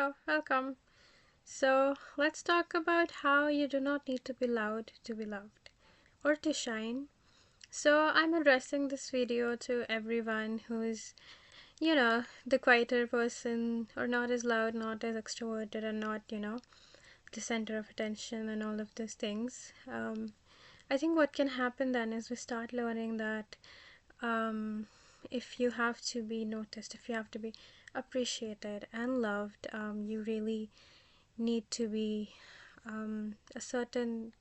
Hello, welcome. So, let's talk about how you do not need to be loud to be loved or to shine. So, I'm addressing this video to everyone who is, the quieter person or not as loud, not as extroverted, and not, the center of attention and all of those things. I think what can happen then is we start learning that um, if you have to be noticed, if you have to be appreciated and loved, you really need to be a certain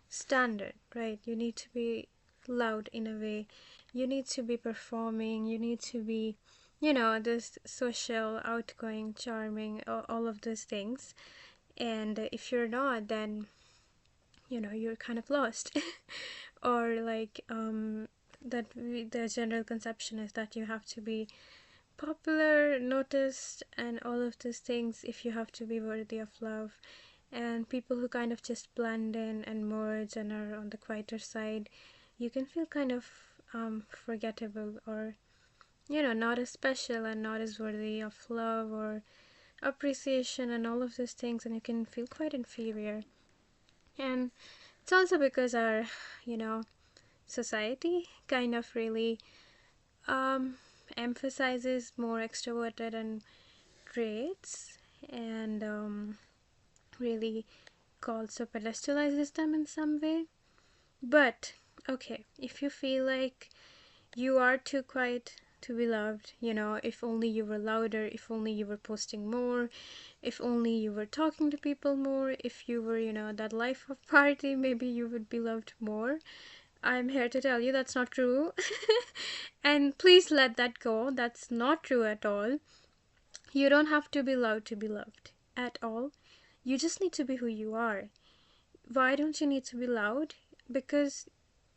standard, right? You need to be loud in a way. You need to be performing. You need to be, this social, outgoing, charming, all of those things. And if you're not, then, you're kind of lost. Or like, the general conception is that you have to be popular, noticed, and all of those things if you have to be worthy of love. And people who kind of just blend in and merge and are on the quieter side, you can feel kind of forgettable, or not as special and not as worthy of love or appreciation and all of those things, and you can feel quite inferior. And it's also because our you know society kind of really um emphasizes more extroverted and traits, and really calls or pedestalizes them in some way. But okay, if you feel like you are too quiet to be loved, if only you were louder, if only you were posting more, if only you were talking to people more, if you were, that life of party, maybe you would be loved more. I'm here to tell you that's not true. And please let that go. That's not true at all. You don't have to be loud to be loved at all. You just need to be who you are. Why don't you need to be loud? Because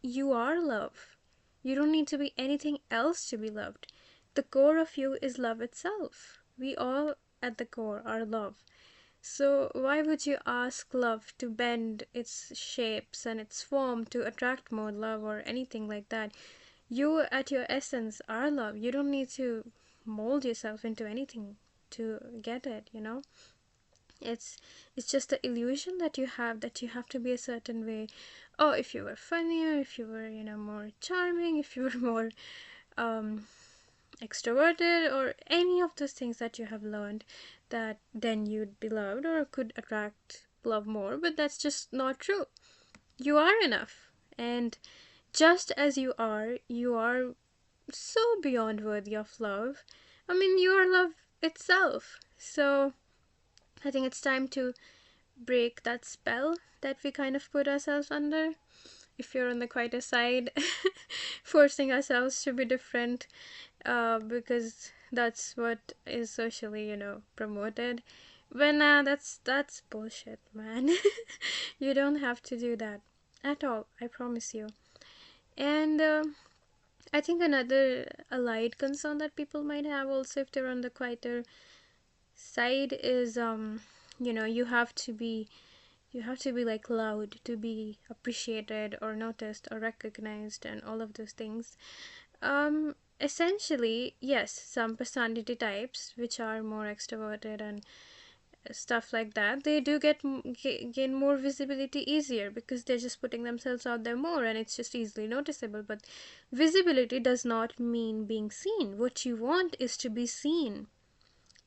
you are love. You don't need to be anything else to be loved. The core of you is love itself. We all, at the core, are love. So, why would you ask love to bend its shapes and its form to attract more love or anything like that? You, at your essence, are love. You don't need to mold yourself into anything to get it. It's just the illusion that you have to be a certain way. Oh, if you were funnier, if you were, more charming, if you were more um extroverted, or any of those things that you have learned, that then you'd be loved or could attract love more. But that's just not true. You are enough. And just as you are so beyond worthy of love. I mean, you are love itself. So I think it's time to break that spell that we kind of put ourselves under. If you're on the quieter side, forcing ourselves to be different, because that's what is socially, promoted. When that's bullshit, man. You don't have to do that at all. I promise you. And I think another allied concern that people might have also if they're on the quieter side is you have to be like loud to be appreciated or noticed or recognized and all of those things. Essentially, yes, some personality types which are more extroverted and stuff like that, they do gain more visibility easier because they're just putting themselves out there more and it's just easily noticeable. But visibility does not mean being seen. What you want is to be seen.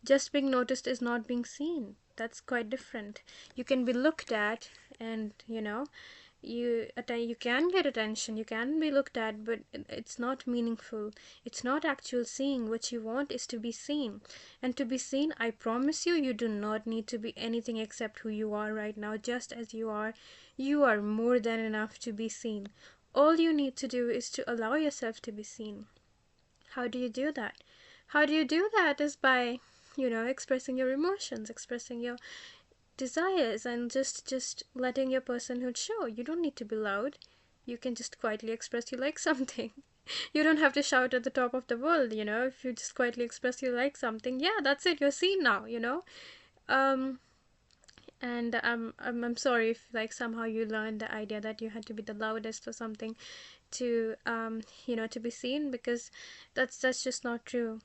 Just being noticed is not being seen. That's quite different. You can be looked at, and you can get attention, you can be looked at, but it's not meaningful. It's not actual seeing. What you want is to be seen. And to be seen, I promise you, you do not need to be anything except who you are right now. Just as you are, you are more than enough to be seen. All you need to do is to allow yourself to be seen. How do you do that? How do you do that is by, expressing your emotions, expressing your desires, and just letting your personhood show. You don't need to be loud. You can just quietly express you like something. You don't have to shout at the top of the world. If you just quietly express you like something, yeah, that's it. You're seen now. Um, and I'm sorry if like somehow you learned the idea that you had to be the loudest or something to to be seen, because that's just not true.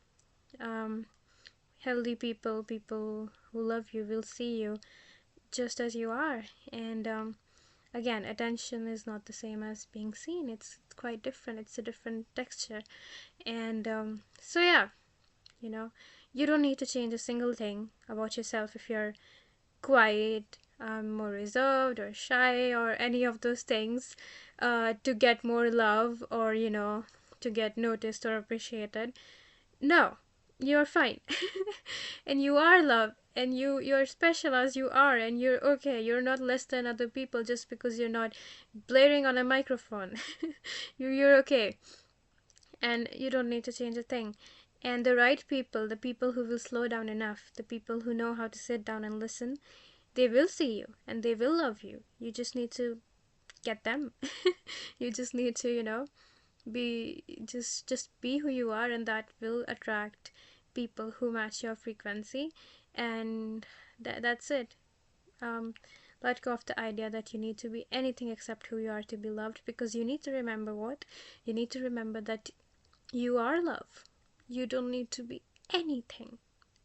um healthy people, people who love you, will see you just as you are. And again, attention is not the same as being seen. It's quite different. It's a different texture. And so yeah, you know, you don't need to change a single thing about yourself if you're quiet, more reserved or shy or any of those things, to get more love, or to get noticed or appreciated. No, you're fine. And you are loved, and you're special as you are, and you're okay. You're not less than other people just because you're not blaring on a microphone. You're okay, and you don't need to change a thing. And the right people, the people who will slow down enough, the people who know how to sit down and listen, they will see you and they will love you. You just need to get them. You just need to, be just be who you are, and that will attract people who match your frequency. And that's it. um Let go of the idea that you need to be anything except who you are to be loved, because you need to remember what you need to remember, that you are love. You don't need to be anything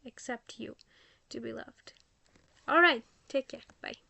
except you to be loved. All right, take care. Bye.